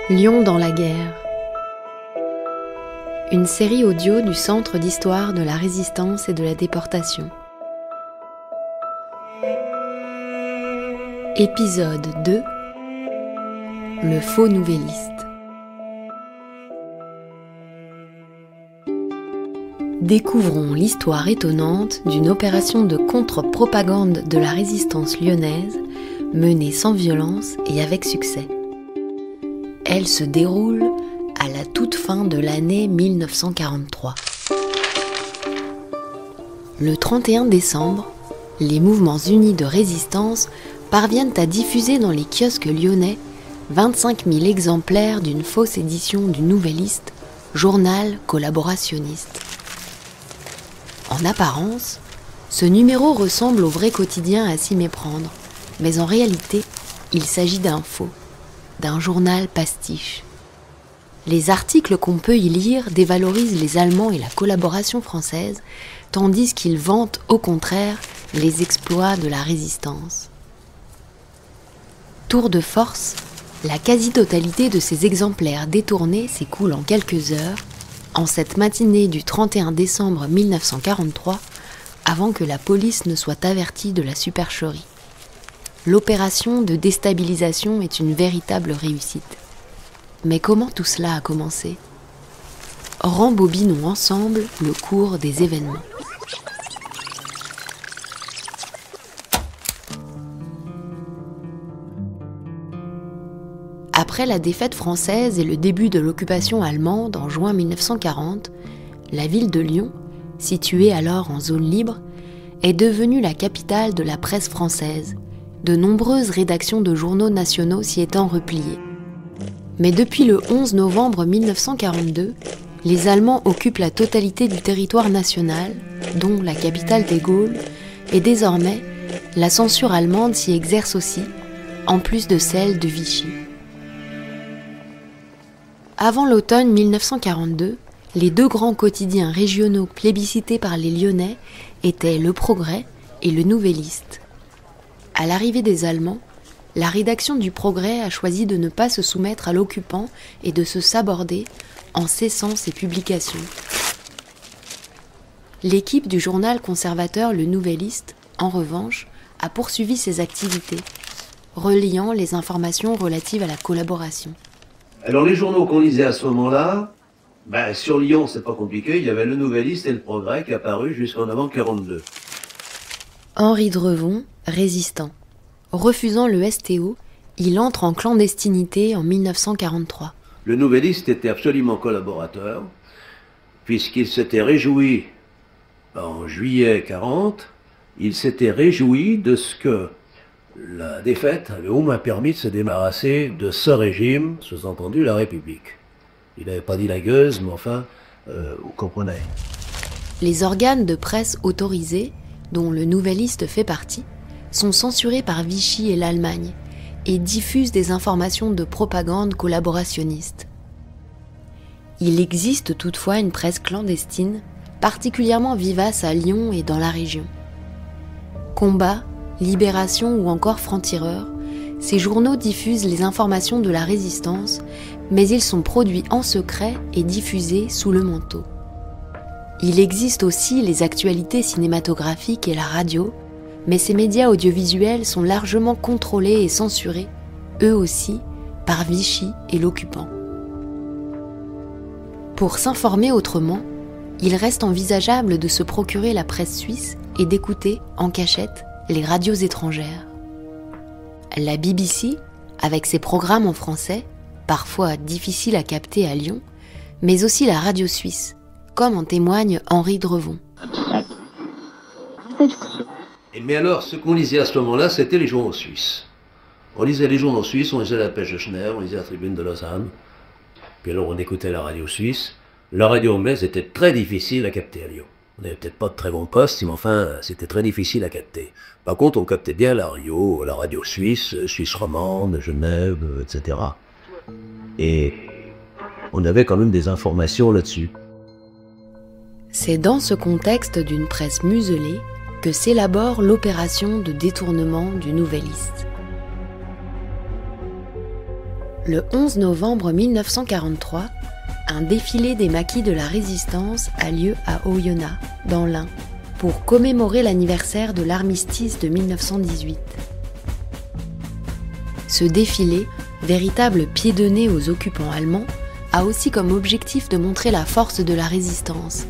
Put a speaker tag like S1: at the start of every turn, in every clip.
S1: Lyon dans la guerre. Une série audio du Centre d'histoire de la résistance et de la déportation. Épisode 2. Le faux nouvelliste. Découvrons l'histoire étonnante d'une opération de contre-propagande de la résistance lyonnaise menée sans violence et avec succès. Elle se déroule à la toute fin de l'année 1943. Le 31 décembre, les mouvements unis de résistance parviennent à diffuser dans les kiosques lyonnais 25 000 exemplaires d'une fausse édition du Nouvelliste, journal collaborationniste. En apparence, ce numéro ressemble au vrai quotidien à s'y méprendre, mais en réalité, il s'agit d'un faux, d'un journal pastiche. Les articles qu'on peut y lire dévalorisent les Allemands et la collaboration française, tandis qu'ils vantent au contraire les exploits de la résistance. Tour de force, la quasi-totalité de ces exemplaires détournés s'écoule en quelques heures, en cette matinée du 31 décembre 1943, avant que la police ne soit avertie de la supercherie. L'opération de déstabilisation est une véritable réussite. Mais comment tout cela a commencé ? Rembobinons ensemble le cours des événements. Après la défaite française et le début de l'occupation allemande en juin 1940, la ville de Lyon, située alors en zone libre, est devenue la capitale de la presse française, de nombreuses rédactions de journaux nationaux s'y étant repliées. Mais depuis le 11 novembre 1942, les Allemands occupent la totalité du territoire national, dont la capitale des Gaules, et désormais, la censure allemande s'y exerce aussi, en plus de celle de Vichy. Avant l'automne 1942, les deux grands quotidiens régionaux plébiscités par les Lyonnais étaient Le Progrès et Le Nouvelliste. À l'arrivée des Allemands, la rédaction du Progrès a choisi de ne pas se soumettre à l'occupant et de se saborder en cessant ses publications. L'équipe du journal conservateur Le Nouvelliste, en revanche, a poursuivi ses activités, reliant les informations relatives à la collaboration.
S2: Alors les journaux qu'on lisait à ce moment-là, sur Lyon c'est pas compliqué, il y avait Le Nouvelliste et Le Progrès qui apparut jusqu'en avant 42.
S1: Henri Drevon, résistant. Refusant le STO, il entre en clandestinité en 1943.
S2: Le Nouvelliste était absolument collaborateur, puisqu'il s'était réjoui, en juillet 40, il s'était réjoui de ce que la défaite avait au moins permis de se débarrasser de ce régime, sous-entendu la République. Il n'avait pas dit la gueuse, mais enfin, vous comprenez.
S1: Les organes de presse autorisés, dont le Nouvelliste fait partie, sont censurés par Vichy et l'Allemagne et diffusent des informations de propagande collaborationniste. Il existe toutefois une presse clandestine, particulièrement vivace à Lyon et dans la région. Combat, Libération ou encore Franc-Tireur, ces journaux diffusent les informations de la résistance, mais ils sont produits en secret et diffusés sous le manteau. Il existe aussi les actualités cinématographiques et la radio, mais ces médias audiovisuels sont largement contrôlés et censurés, eux aussi, par Vichy et l'occupant. Pour s'informer autrement, il reste envisageable de se procurer la presse suisse et d'écouter, en cachette, les radios étrangères. La BBC, avec ses programmes en français, parfois difficiles à capter à Lyon, mais aussi la radio suisse, comme en témoigne Henri Drevon.
S2: Mais alors, ce qu'on lisait à ce moment-là, c'était les journaux suisses. On lisait les journaux suisses, on lisait la Dépêche de Schneider, on lisait la Tribune de Lausanne, puis alors on écoutait la radio suisse. La radio anglaise était très difficile à capter à Lyon. On n'avait peut-être pas de très bons postes, mais enfin, c'était très difficile à capter. Par contre, on captait bien la radio suisse, Suisse romande, Genève, etc. Et on avait quand même des informations là-dessus.
S1: C'est dans ce contexte d'une presse muselée que s'élabore l'opération de détournement du Nouvelliste. Le 11 novembre 1943, un défilé des maquis de la Résistance a lieu à Oyonnax, dans l'Ain, pour commémorer l'anniversaire de l'armistice de 1918. Ce défilé, véritable pied de nez aux occupants allemands, a aussi comme objectif de montrer la force de la résistance,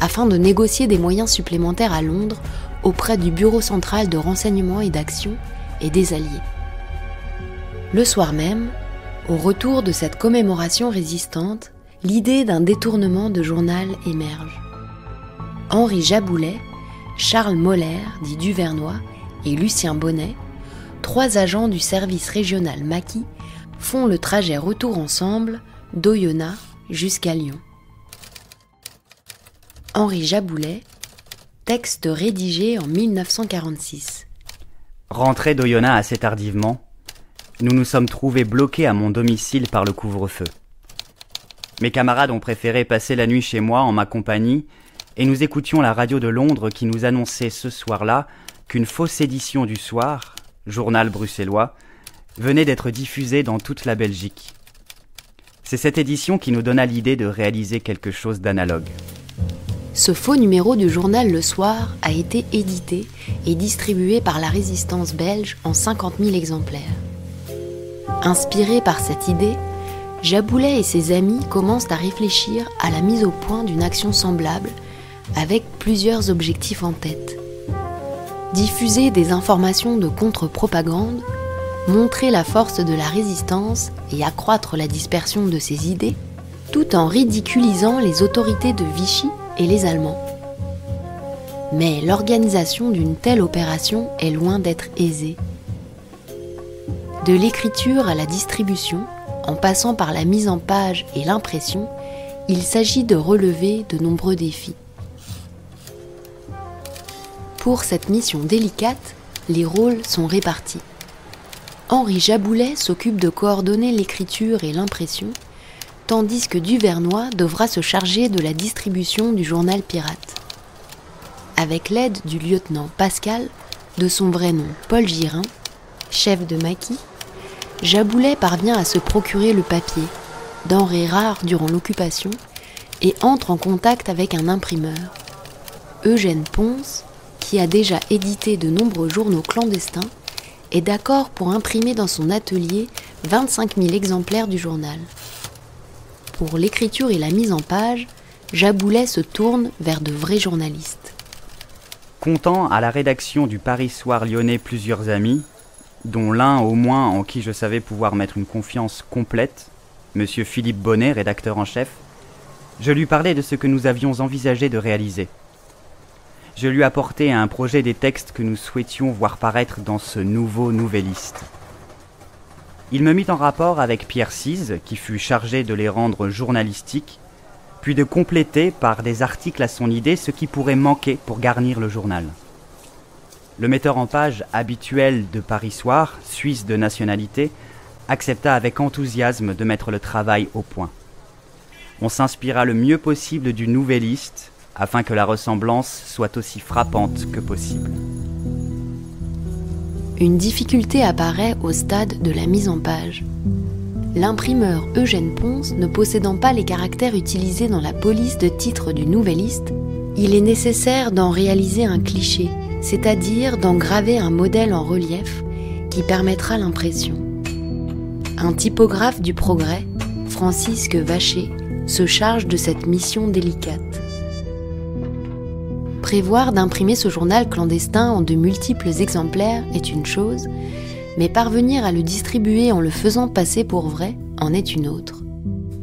S1: afin de négocier des moyens supplémentaires à Londres auprès du Bureau central de renseignement et d'action et des Alliés. Le soir même, au retour de cette commémoration résistante, l'idée d'un détournement de journal émerge. Henri Jaboulet, Charles Moller, dit Duvernois, et Lucien Bonnet, 3 agents du service régional maquis, font le trajet retour ensemble d'Oyonnax jusqu'à Lyon. Henri Jaboulet, texte rédigé en 1946.
S3: Rentré d'Oyonnax assez tardivement, nous nous sommes trouvés bloqués à mon domicile par le couvre-feu. Mes camarades ont préféré passer la nuit chez moi en ma compagnie et nous écoutions la radio de Londres qui nous annonçait ce soir-là qu'une fausse édition du Soir, journal bruxellois, venait d'être diffusée dans toute la Belgique. C'est cette édition qui nous donna l'idée de réaliser quelque chose d'analogue.
S1: Ce faux numéro du journal Le Soir a été édité et distribué par la Résistance belge en 50 000 exemplaires. Inspirés par cette idée, Jaboulet et ses amis commencent à réfléchir à la mise au point d'une action semblable, avec plusieurs objectifs en tête. Diffuser des informations de contre-propagande, montrer la force de la résistance et accroître la dispersion de ses idées, tout en ridiculisant les autorités de Vichy et les Allemands. Mais l'organisation d'une telle opération est loin d'être aisée. De l'écriture à la distribution, en passant par la mise en page et l'impression, il s'agit de relever de nombreux défis. Pour cette mission délicate, les rôles sont répartis. Henri Jaboulet s'occupe de coordonner l'écriture et l'impression, tandis que Duvernois devra se charger de la distribution du journal pirate. Avec l'aide du lieutenant Pascal, de son vrai nom Paul Girin, chef de maquis, Jaboulet parvient à se procurer le papier, denrée rare durant l'occupation, et entre en contact avec un imprimeur, Eugène Ponce, qui a déjà édité de nombreux journaux clandestins, est d'accord pour imprimer dans son atelier 25 000 exemplaires du journal. Pour l'écriture et la mise en page, Jaboulet se tourne vers de vrais journalistes.
S3: Comptant à la rédaction du Paris Soir lyonnais plusieurs amis, dont l'un au moins en qui je savais pouvoir mettre une confiance complète, Monsieur Philippe Bonnet, rédacteur en chef, je lui parlais de ce que nous avions envisagé de réaliser. Je lui apportais un projet des textes que nous souhaitions voir paraître dans ce nouveau nouvelliste. Il me mit en rapport avec Pierre Cise, qui fut chargé de les rendre journalistiques, puis de compléter par des articles à son idée ce qui pourrait manquer pour garnir le journal. Le metteur en page habituel de Paris Soir, suisse de nationalité, accepta avec enthousiasme de mettre le travail au point. On s'inspira le mieux possible du nouvelliste, afin que la ressemblance soit aussi frappante que possible.
S1: Une difficulté apparaît au stade de la mise en page. L'imprimeur Eugène Ponce ne possédant pas les caractères utilisés dans la police de titre du nouvelliste, il est nécessaire d'en réaliser un cliché, c'est-à-dire d'en graver un modèle en relief qui permettra l'impression. Un typographe du Progrès, Francisque Vacher, se charge de cette mission délicate. Prévoir d'imprimer ce journal clandestin en de multiples exemplaires est une chose, mais parvenir à le distribuer en le faisant passer pour vrai en est une autre.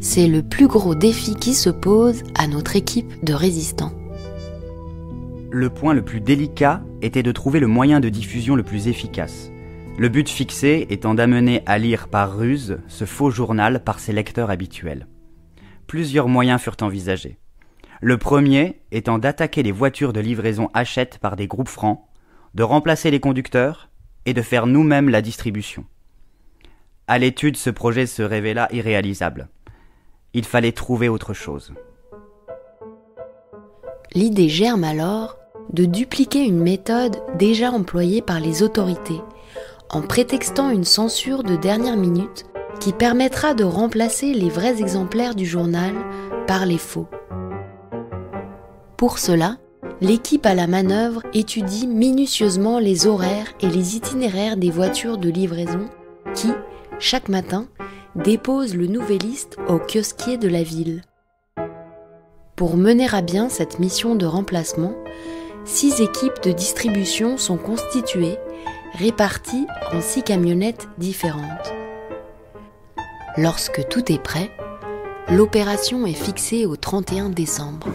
S1: C'est le plus gros défi qui se pose à notre équipe de résistants.
S3: Le point le plus délicat était de trouver le moyen de diffusion le plus efficace. Le but fixé étant d'amener à lire par ruse ce faux journal par ses lecteurs habituels. Plusieurs moyens furent envisagés. Le premier étant d'attaquer les voitures de livraison Hachette par des groupes francs, de remplacer les conducteurs et de faire nous-mêmes la distribution. À l'étude, ce projet se révéla irréalisable. Il fallait trouver autre chose.
S1: L'idée germe alors de dupliquer une méthode déjà employée par les autorités, en prétextant une censure de dernière minute qui permettra de remplacer les vrais exemplaires du journal par les faux. Pour cela, l'équipe à la manœuvre étudie minutieusement les horaires et les itinéraires des voitures de livraison qui, chaque matin, déposent le nouvelliste au kiosquier de la ville. Pour mener à bien cette mission de remplacement, 6 équipes de distribution sont constituées, réparties en 6 camionnettes différentes. Lorsque tout est prêt, l'opération est fixée au 31 décembre.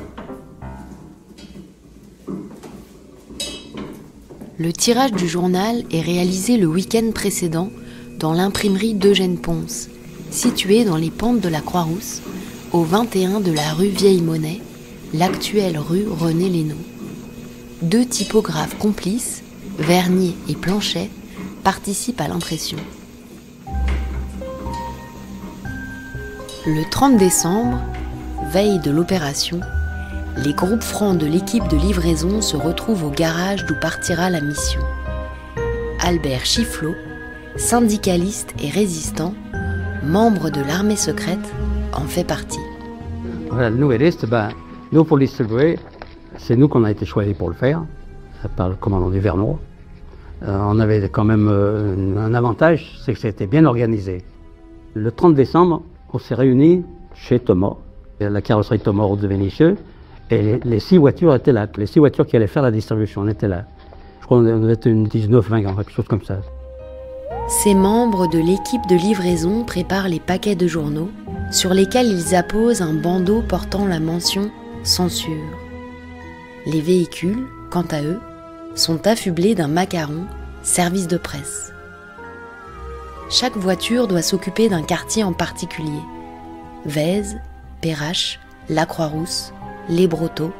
S1: Le tirage du journal est réalisé le week-end précédent dans l'imprimerie d'Eugène Ponce, située dans les pentes de la Croix-Rousse, au 21 de la rue Vieille-Monnaie, l'actuelle rue René-Lénaud. 2 typographes complices, Vernier et Planchet, participent à l'impression. Le 30 décembre, veille de l'opération, les groupes francs de l'équipe de livraison se retrouvent au garage d'où partira la mission. Albert Chifflot, syndicaliste et résistant, membre de l'armée secrète, en fait partie.
S4: Voilà, le nouvelliste, nous pour le distribuer, c'est nous qu'on a été choisis pour le faire, par le commandant du Vernois. On avait quand même un avantage, c'est que c'était bien organisé. Le 30 décembre, on s'est réunis chez Thomas, la carrosserie Thomas route de Vénissieux, et les 6 voitures étaient là. Les 6 voitures qui allaient faire la distribution, on était là. Je crois qu'on était une 19-20, quelque chose comme ça.
S1: Ces membres de l'équipe de livraison préparent les paquets de journaux, sur lesquels ils apposent un bandeau portant la mention « Censure ». Les véhicules, quant à eux, sont affublés d'un macaron « Service de presse ». Chaque voiture doit s'occuper d'un quartier en particulier. Vèze, Perrache, la Croix-Rousse, les Brotteaux,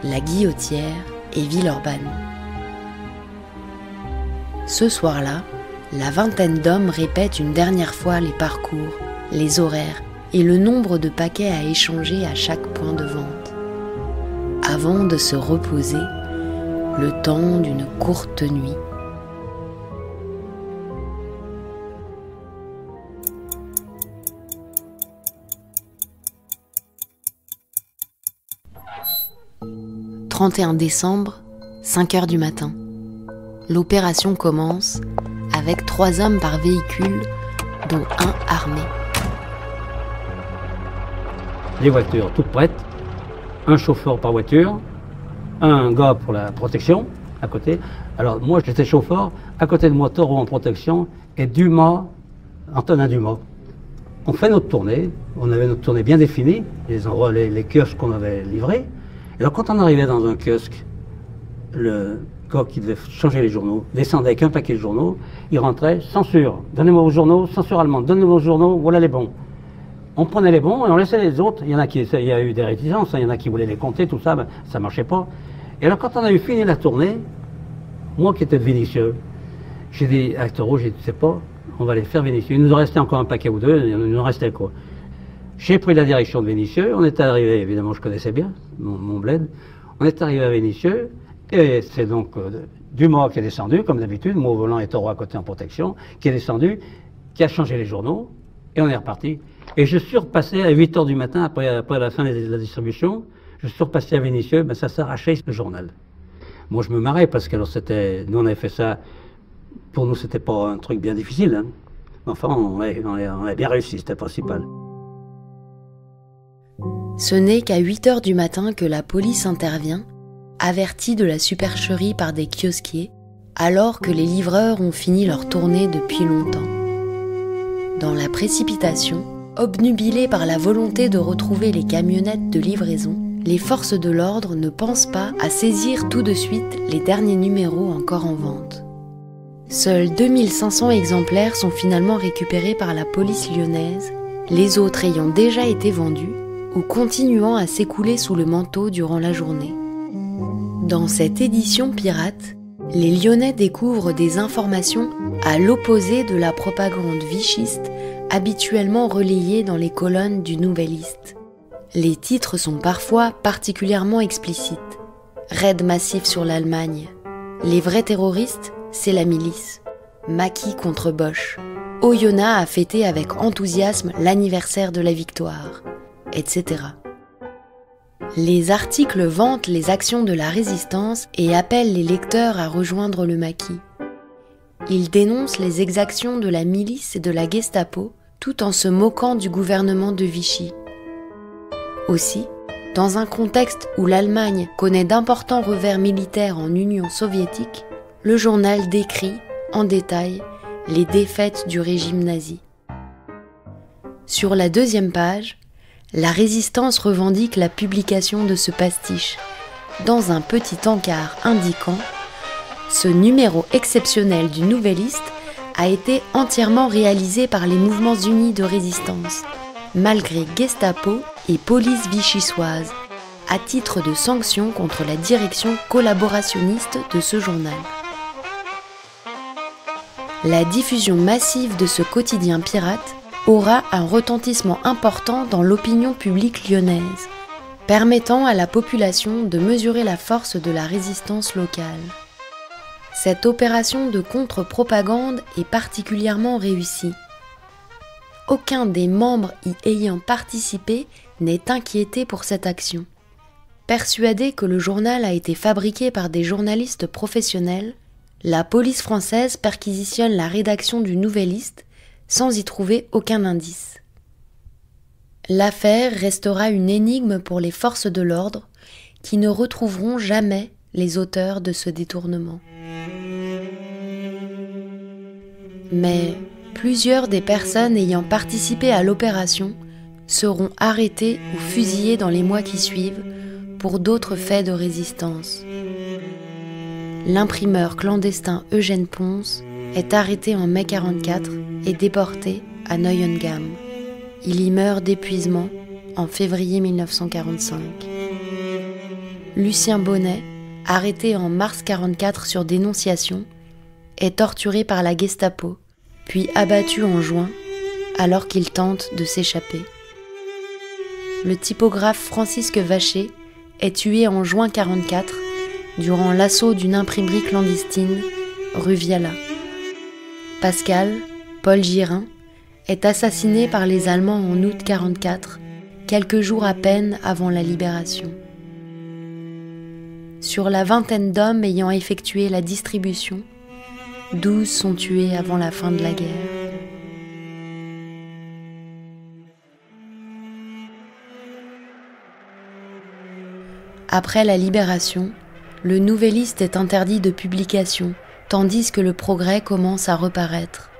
S1: la Guillotière et Villeurbanne. Ce soir-là, la vingtaine d'hommes répètent une dernière fois les parcours, les horaires et le nombre de paquets à échanger à chaque point de vente. Avant de se reposer, le temps d'une courte nuit. « 31 décembre, 5 heures du matin. L'opération commence avec 3 hommes par véhicule, dont un armé.
S4: Les voitures toutes prêtes, un chauffeur par voiture, un gars pour la protection à côté. Alors moi j'étais chauffeur, à côté de moi Taureau en protection et Dumas, Antonin Dumas. On fait notre tournée, on avait notre tournée bien définie, les endroits, les kiosques qu'on avait livrés. Et alors quand on arrivait dans un kiosque, le gars qui devait changer les journaux descendait avec un paquet de journaux, il rentrait, censure, donnez-moi vos journaux, censure allemande, donnez-moi vos journaux, voilà les bons. On prenait les bons et on laissait les autres. Il y a eu des réticences, il y en a qui voulaient les compter, tout ça, ça marchait pas. Et alors quand on a eu fini la tournée, moi qui étais de Vénissieux, j'ai dit à Taureau, j'ai dit, tu sais pas, on va les faire Vénissieux. Il nous en restait encore un paquet ou deux, il nous en restait quoi. J'ai pris la direction de Vénissieux, on est arrivé, évidemment je connaissais bien mon bled, on est arrivé à Vénissieux, et c'est donc Dumas qui est descendu, comme d'habitude, moi au volant et Taureau à côté en protection, qui est descendu, qui a changé les journaux, et on est reparti. Et je suis repassé à 8 heures du matin, après la fin de la distribution, je suis repassé à Vénissieux, ça s'arrachait le journal. Moi je me marrais parce que alors, nous on avait fait ça, pour nous c'était pas un truc bien difficile, hein. Enfin on a bien réussi, c'était le principal.
S1: Ce n'est qu'à 8 heures du matin que la police intervient, avertie de la supercherie par des kiosquiers, alors que les livreurs ont fini leur tournée depuis longtemps. Dans la précipitation, obnubilés par la volonté de retrouver les camionnettes de livraison, les forces de l'ordre ne pensent pas à saisir tout de suite les derniers numéros encore en vente. Seuls 2500 exemplaires sont finalement récupérés par la police lyonnaise, les autres ayant déjà été vendus ou continuant à s'écouler sous le manteau durant la journée. Dans cette édition pirate, les Lyonnais découvrent des informations à l'opposé de la propagande vichiste habituellement relayée dans les colonnes du Nouvelliste. Les titres sont parfois particulièrement explicites. Raid massif sur l'Allemagne. Les vrais terroristes, c'est la milice. Maquis contre Bosch. Oyonnax a fêté avec enthousiasme l'anniversaire de la victoire, etc. Les articles vantent les actions de la résistance et appellent les lecteurs à rejoindre le maquis. Ils dénoncent les exactions de la milice et de la Gestapo, tout en se moquant du gouvernement de Vichy. Aussi, dans un contexte où l'Allemagne connaît d'importants revers militaires en Union soviétique, le journal décrit, en détail, les défaites du régime nazi. Sur la 2e page, la résistance revendique la publication de ce pastiche, dans un petit encart indiquant « Ce numéro exceptionnel du Nouvelliste a été entièrement réalisé par les mouvements unis de résistance, malgré Gestapo et police vichysoise, à titre de sanction contre la direction collaborationniste de ce journal. » La diffusion massive de ce quotidien pirate aura un retentissement important dans l'opinion publique lyonnaise, permettant à la population de mesurer la force de la résistance locale. Cette opération de contre-propagande est particulièrement réussie. Aucun des membres y ayant participé n'est inquiété pour cette action. Persuadé que le journal a été fabriqué par des journalistes professionnels, la police française perquisitionne la rédaction du Nouvelliste sans y trouver aucun indice. L'affaire restera une énigme pour les forces de l'ordre qui ne retrouveront jamais les auteurs de ce détournement. Mais plusieurs des personnes ayant participé à l'opération seront arrêtées ou fusillées dans les mois qui suivent pour d'autres faits de résistance. L'imprimeur clandestin Eugène Ponce est arrêté en mai 1944 et déporté à Neuengamme. Il y meurt d'épuisement en février 1945. Lucien Bonnet, arrêté en mars 1944 sur dénonciation, est torturé par la Gestapo, puis abattu en juin, alors qu'il tente de s'échapper. Le typographe Francisque Vacher est tué en juin 1944 durant l'assaut d'une imprimerie clandestine, rue Viala. Pascal, Paul Girin, est assassiné par les Allemands en août 1944, quelques jours à peine avant la libération. Sur la vingtaine d'hommes ayant effectué la distribution, 12 sont tués avant la fin de la guerre. Après la libération, le Nouvelliste est interdit de publication, tandis que le Progrès commence à reparaître.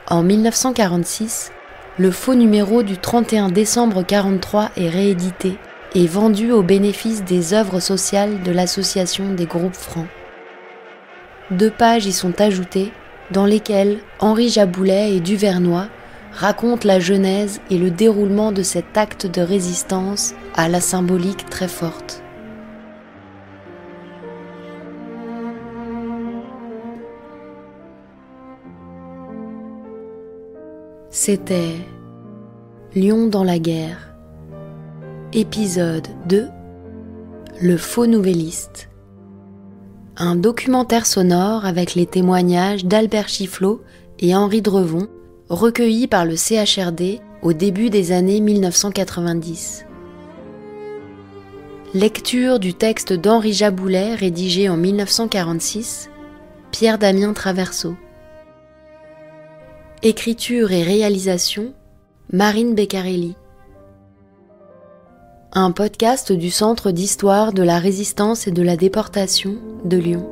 S1: En 1946, le faux numéro du 31 décembre 1943 est réédité et vendu au bénéfice des œuvres sociales de l'association des groupes francs. 2 pages y sont ajoutées, dans lesquelles Henri Jaboulet et Duvernoy racontent la genèse et le déroulement de cet acte de résistance à la symbolique très forte. C'était Lyon dans la guerre, épisode 2, Le faux Nouvelliste. Un documentaire sonore avec les témoignages d'Albert Chifflot et Henri Drevon, recueillis par le CHRD au début des années 1990. Lecture du texte d'Henri Jaboulet rédigé en 1946, Pierre-Damien Traverseau. Écriture et réalisation, Marine Beccarelli. Un podcast du Centre d'histoire de la résistance et de la déportation de Lyon.